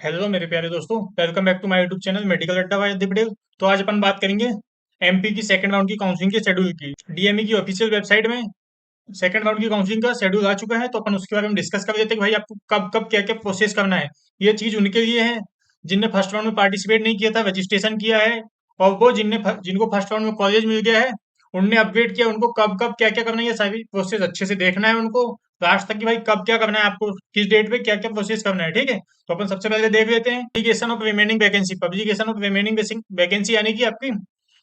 Hello मेरे प्यारे दोस्तों, welcome back to my YouTube channel medical Adda by Aditya Patel. तो आज अपन बात करेंगे एमपी की सेकंड राउंड की काउंसलिंग के शेड्यूल की। डीएमई की ऑफिशियल वेबसाइट में सेकंड राउंड की काउंसलिंग का शेड्यूल आ चुका है, तो अपन उसके बारे में डिस्कस कर लेते हैं कि भाई आपको कब कब क्या क्या प्रोसेस करना है। ये चीज उनके लिए है जिनने फर्स्ट राउंड में पार्टिसिपेट नहीं किया था, रजिस्ट्रेशन किया है। और वो जिनको फर्स्ट राउंड में कॉलेज मिल गया है, उनने अपग्रेड किया, उनको कब कब क्या क्या करना है, ये सारी प्रोसेस अच्छे से देखना है उनको लास्ट तक कि भाई कब क्या करना है, आपको किस डेट पे क्या क्या प्रोसेस करना है। ठीक है, तो अपन सबसे पहले देख लेते हैं publication of remaining vacancy. Publication of remaining vacancy यानी कि आपकी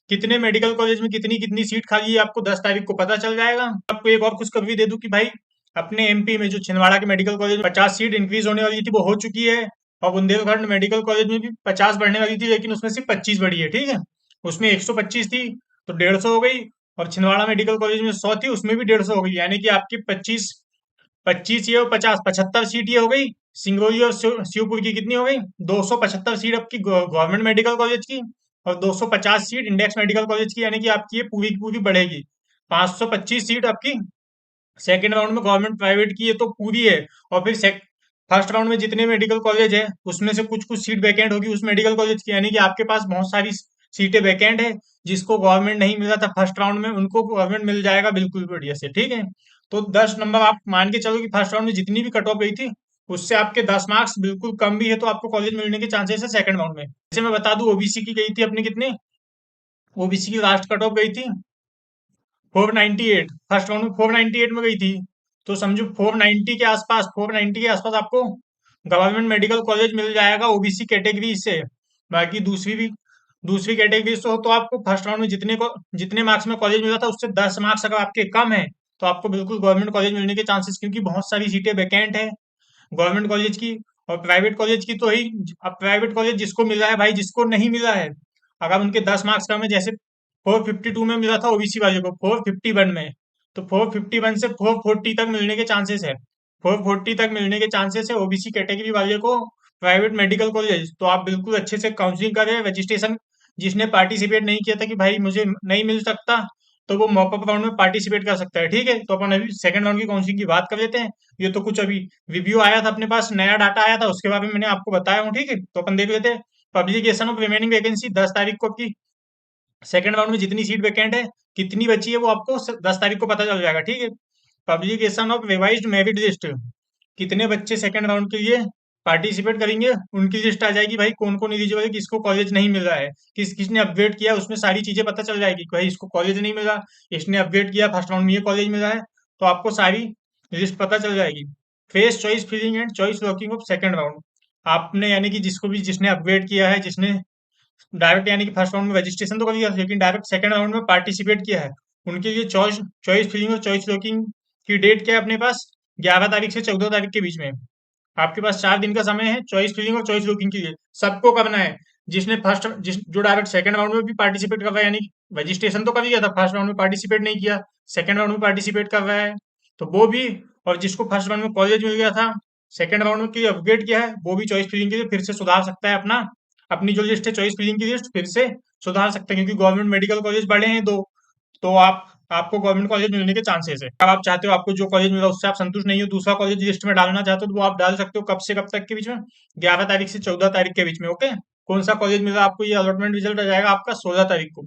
कितने मेडिकल कॉलेज में कितनी कितनी सीट खाली है, आपको 10 तारीख को पता चल जाएगा। आपको एक और खुशखबरी दे दूं कि भाई अपने एमपी में जो छिंदवाड़ा के मेडिकल कॉलेज में 50 सीट इंक्रीज होने वाली थी वो हो चुकी है। और बुंदेलखंड मेडिकल कॉलेज में भी 50 बढ़ने वाली थी, लेकिन उसमें सिर्फ 25 बढ़ी है। ठीक है, उसमें 125 थी तो 150 हो गई। और छिंदवाड़ा मेडिकल कॉलेज में 100 थी, उसमें भी 150 हो गई, यानी कि आपकी 25 25 ये और 50 75 सीट ये हो गई। सिंगरौली और शिवपुर की कितनी हो गई? 275 सीट आपकी गवर्नमेंट मेडिकल कॉलेज की, और 250 सीट इंडेक्स मेडिकल कॉलेज की, यानी कि आपकी ये पूरी की पूरी बढ़ेगी। 525 सीट आपकी सेकेंड राउंड में गवर्नमेंट प्राइवेट की, ये तो पूरी है। और फिर फर्स्ट राउंड में जितने मेडिकल कॉलेज है उसमें से कुछ कुछ सीट वैकेंट होगी उस मेडिकल कॉलेज की, यानी कि आपके पास बहुत सारी सीटें वैकेंट है। जिसको गवर्नमेंट नहीं मिला था फर्स्ट राउंड में, उनको गवर्नमेंट मिल जाएगा बिल्कुल बढ़िया से। ठीक है, तो 10 नंबर आप मान के चलो कि फर्स्ट राउंड में जितनी भी कट ऑफ गई थी उससे आपके 10 मार्क्स बिल्कुल कम भी है तो आपको कॉलेज मिलने के चांसेस है सेकंड राउंड में। जैसे मैं बता दूं, ओबीसी की गई थी अपनी कितनी, ओबीसी की लास्ट कट ऑफ गई थी 498। फर्स्ट राउंड में 498 में गई थी। तो समझो 490 के आसपास आपको गवर्नमेंट मेडिकल कॉलेज मिल जाएगा ओबीसी कैटेगरी से। बाकी दूसरी कैटेगरी से हो तो आपको फर्स्ट राउंड में जितने मार्क्स में कॉलेज मिला था उससे 10 मार्क्स अगर आपके कम है तो आपको बिल्कुल गवर्नमेंट कॉलेज मिलने के चांसेस, क्योंकि बहुत सारी सीटें वैकेंट है गवर्नमेंट कॉलेज की। और प्राइवेट कॉलेज की तो ही, अब प्राइवेट कॉलेज जिसको मिला है भाई, जिसको नहीं मिला है अगर उनके 10 मार्क्स कम है, जैसे 452 में मिला था ओबीसी वाले को 451 में, तो 451 से 440 तक मिलने के चांसेस है। 440 तक मिलने के चांसेस है ओबीसी कैटेगरी वाले को प्राइवेट मेडिकल कॉलेज। तो आप बिल्कुल अच्छे से काउंसलिंग करें, रजिस्ट्रेशन। जिसने पार्टिसिपेट नहीं किया था कि भाई मुझे नहीं मिल सकता, तो वो मॉपअप राउंड में पार्टिसिपेट कर सकता है। ठीक है, तो अपन अभी सेकंड राउंड की काउंसलिंग की बात कर लेते हैं। ये तो कुछ अभी रिव्यू आया था अपने पास, नया डाटा आया था, उसके बारे में मैंने आपको बताया हूँ। ठीक है, तो अपन देख लेते हैं। पब्लिकेशन ऑफ रिमेनिंग वैकेंसी 10 तारीख को आपकी सेकंड राउंड में जितनी सीट वैकेंट है, कितनी बची है, वो आपको 10 तारीख को पता चल जाएगा। ठीक है, publication of revised merit list, कितने बच्चे सेकंड राउंड के लिए पार्टिसिपेट करेंगे उनकी लिस्ट आ जाएगी भाई, कौन कौन एलिजिबल है, किसको कॉलेज नहीं मिल रहा है, किसने अपग्रेड किया, उसमें सारी चीजें पता चल जाएगी कि भाई इसको कॉलेज नहीं मिला, इसने अपग्रेड किया फर्स्ट राउंड में ये कॉलेज मिला है। तो आपको सारी लिस्ट पता चल जाएगी। Phase choice filling and choice locking of second round, आपने यानी कि जिसको भी जिसने अपग्रेड किया है, जिसने डायरेक्ट यानी कि फर्स्ट राउंड में रजिस्ट्रेशन तो कर लिया लेकिन डायरेक्ट सेकंड राउंड में पार्टिसिपेट किया है, उनके लिए चॉइस चॉइस फिलिंग और चॉइस लॉकिंग की डेट क्या है अपने पास? 11 तारीख से 14 तारीख के बीच में। आपके पास 4 दिन का समय है चॉइस फिलिंग और चॉइस लॉकिंग के लिए, सबको करना है। जिसने फर्स्ट जिस जो डायरेक्ट सेकंड राउंड में भी पार्टिसिपेट कर रहा है, यानी रजिस्ट्रेशन तो कर लिया था, फर्स्ट राउंड में पार्टिसिपेट नहीं किया, सेकंड राउंड में पार्टिसिपेट कर रहा है, तो वो भी। और जिसको फर्स्ट राउंड में कॉलेज मिल गया था, सेकंड राउंड में के लिए अपग्रेड किया है, वो भी चॉइस फिलिंग के लिए फिर से सुधार सकता है अपनी जो लिस्ट है चॉइस फिलिंग की लिस्ट फिर से सुधार सकते हैं, क्योंकि गवर्नमेंट मेडिकल कॉलेज बड़े हैं दो। तो आपको गवर्नमेंट कॉलेज मिलने के चांसेस है। अगर आप चाहते हो आपको जो कॉलेज मिला उससे आप संतुष्ट नहीं हो, दूसरा कॉलेज लिस्ट में डालना चाहते हो, तो वो आप डाल सकते हो। कब से कब तक के बीच में? 11 तारीख से 14 तारीख के बीच में। ओके, कौन सा कॉलेज मिला आपको, ये अलॉटमेंट रिजल्ट आ जाएगा आपका 16 तारीख को,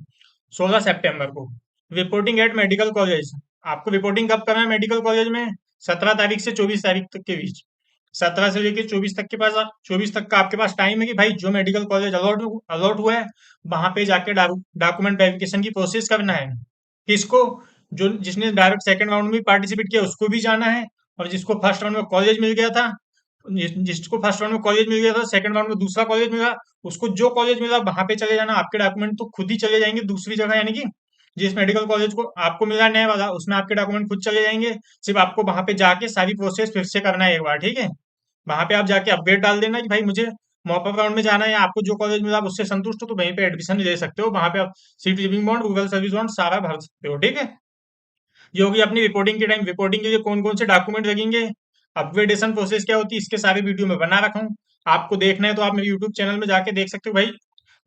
16 सितंबर को। रिपोर्टिंग एट मेडिकल कॉलेज, आपको रिपोर्टिंग कब करना है मेडिकल कॉलेज में? 17 तारीख से 24 तारीख तक के बीच। 17 से लेकर 24 तक के पास, 24 तक का आपके पास टाइम है कि भाई जो मेडिकल कॉलेज अलॉट हुआ है वहां पे जाके डॉक्यूमेंट वेरिफिकेशन की प्रोसेस करना है। किसको? जो जिसने डायरेक्ट सेकंड राउंड में पार्टिसिपेट किया उसको भी जाना है। और जिसको फर्स्ट राउंड में कॉलेज मिल गया था, जिसको फर्स्ट राउंड में कॉलेज मिल गया था, सेकंड राउंड में दूसरा कॉलेज मिला, उसको जो कॉलेज मिला वहां पे चले जाना। आपके डॉक्यूमेंट तो खुद ही चले जाएंगे दूसरी जगह, यानी कि जिस मेडिकल कॉलेज को आपको मिला है नया वाला, उसमें आपके डॉक्यूमेंट खुद चले जाएंगे। सिर्फ आपको वहां पे जाके सारी प्रोसेस फिर से करना है एक बार। ठीक है, वहां पे आप जाके अपडेट डाल देना कि भाई मुझे मॉपअप राउंड में जाना है, आपको जो कॉलेज मिला आप उससे संतुष्ट हो तो वहीं पे एडमिशन ले सकते हो। वहां पे आप seat living bond, Google service bond सारा भर सकते हो। ठीक है, ये होगी अपनी रिपोर्टिंग के टाइम। रिपोर्टिंग के लिए कौन कौन से डॉक्यूमेंट लगेंगे, अपग्रेडेशन प्रोसेस क्या होती है, इसके सारे वीडियो में बना रखा हूँ। आपको देखना है तो आप मेरे यूट्यूब चैनल में जाके देख सकते हो भाई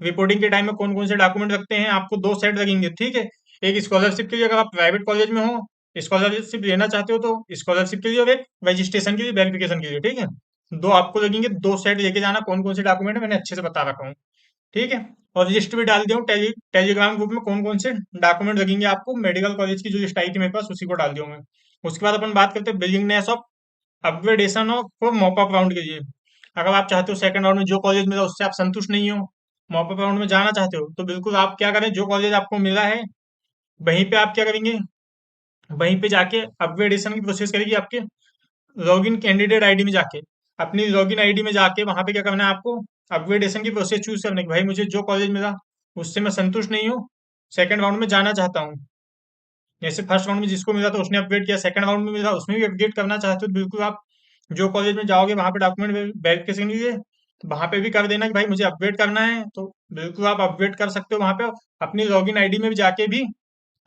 रिपोर्टिंग के टाइम में कौन कौन से डॉक्यूमेंट लगते हैं। आपको 2 सेट लगेंगे। ठीक है, एक स्कॉलरशिप के लिए अगर आप प्राइवेट कॉलेज में हो, स्कॉलरशिप लेना चाहते हो तो स्कॉलरशिप के लिए, और एक रजिस्ट्रेशन के लिए, वेरिफिकेशन के लिए। ठीक है, दो आपको लगेंगे, 2 सेट लेके जाना, कौन कौन से डॉक्यूमेंट मैंने अच्छे से बता रखा हूँ। ठीक है। और लिस्ट भी डाल दिया हूँ टेलीग्राम ग्रुप में, कौन कौन से डॉक्यूमेंट लगेंगे आपको, मेडिकल कॉलेज की जो लिस्ट आई थी मेरे पास उसी को डाल दिया हूँ मैं। उसके बाद अपन बात करते हैं willingness of upgradation of mop up round के लिए। अगर आप चाहते हो सेकंड राउंड में जो कॉलेज मिला उससे आप संतुष्ट नहीं हो, मॉप अप राउंड में जाना चाहते हो, तो बिल्कुल आप क्या करें, जो कॉलेज आपको मिला है वहीं पे आप क्या करेंगे, वहीं पे जाके अपग्रेडेशन की प्रोसेस करेगी आपके लॉगिन कैंडिडेट आईडी में जाके। अपनी लॉगिन आईडी में जाके वहां पे क्या करना है आपको, अपग्रेडेशन की प्रोसेस चूज करने की, भाई मुझे जो कॉलेज मिला उससे मैं संतुष्ट नहीं हूँ, सेकंड राउंड में जाना चाहता हूँ। जैसे फर्स्ट राउंड में जिसको मिला था उसने अपग्रेड किया, सेकंड राउंड में मिला उसमें भी अपग्रेड करना चाहते हो, तो बिल्कुल आप जो कॉलेज में जाओगे वहां पे डॉक्यूमेंट वेरिफिकेशन के लिए वहां पे भी कर देना कि भाई मुझे अपग्रेड करना है, तो बिल्कुल आप अपग्रेड कर सकते हो वहां पे। अपनी लॉगिन आईडी में भी जाके भी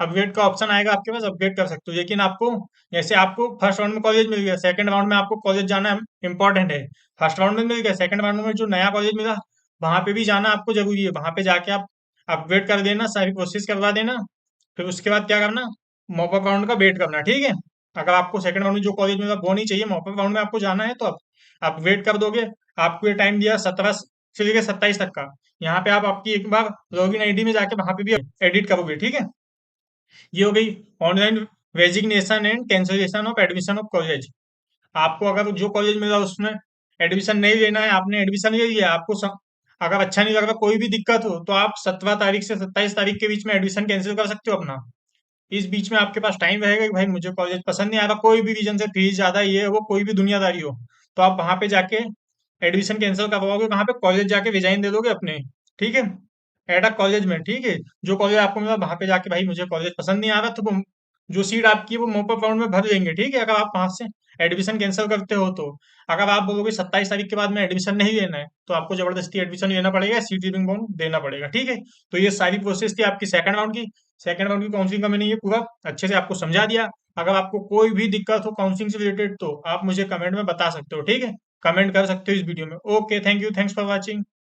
अपग्रेड का ऑप्शन आएगा आपके पास, अपग्रेड कर सकते हो। लेकिन आपको, जैसे आपको फर्स्ट राउंड में कॉलेज मिल गया, सेकंड राउंड में आपको कॉलेज जाना इंपॉर्टेंट है। फर्स्ट राउंड में मिल गया, सेकंड राउंड में जो नया कॉलेज मिला वहां पे भी जाना आपको जरूरी है। वहां पे जाके आप अपग्रेड कर देना, सारी प्रोसेस करवा देना। फिर उसके बाद क्या करना, मॉपअप राउंड का वेट करना। ठीक है। अगर आपको सेकंड राउंड में जो कॉलेज मिला वो नहीं चाहिए, मॉपअप राउंड में आपको जाना है, तो आप वेट कर दोगे। आपको ये टाइम दिया 17 से लेकर 27 तक का। यहाँ पे आप आपकी एक बार लॉगिन आईडी में जाके वहां पे भी एडिट करोगे। ठीक है। ये हो गई online resignation and cancellation of admission of college. आपको अगर जो कॉलेज मिला उसमें एडमिशन नहीं लेना है, आपने एडमिशन ले लिया, अगर अच्छा नहीं लग रहा, कोई भी दिक्कत हो, तो आप 17 तारीख से 27 तारीख के बीच में एडमिशन कैंसिल कर सकते हो अपना। इस बीच में आपके पास टाइम रहेगा कि भाई मुझे कॉलेज पसंद नहीं आ रहा, कोई भी रीजन से, फीस ज्यादा, ये है वो, कोई भी दुनियादारी हो, तो आप वहां पे जाके एडमिशन कैंसिल करवाओगे, वहां पे कॉलेज जाके रिजाइन दे दोगे अपने। ठीक है। एट अ कॉलेज में। ठीक है। जो कॉलेज आपको मिला वहां पे जाके, भाई मुझे कॉलेज पसंद नहीं आ रहा, तो जो सीट आपकी है वो मोपअप राउंड में भर देंगे। ठीक है। अगर आप वहां से एडमिशन कैंसिल करते हो तो। अगर आप बोलोगे 27 तारीख के बाद में एडमिशन नहीं लेना है, तो आपको जबरदस्ती एडमिशन लेना पड़ेगा, सीट लीविंग बॉन्ड देना पड़ेगा। ठीक है। तो ये सारी प्रोसेस थी आपकी सेकंड राउंड की। सेकंड राउंड की काउंसलिंग का मैंने ये पूरा अच्छे से आपको समझा दिया। अगर आपको कोई भी दिक्कत हो काउंसलिंग से रिलेटेड, तो आप मुझे कमेंट में बता सकते हो। ठीक है। कमेंट कर सकते हो इस वीडियो में। Okay, thank you, thanks for watching.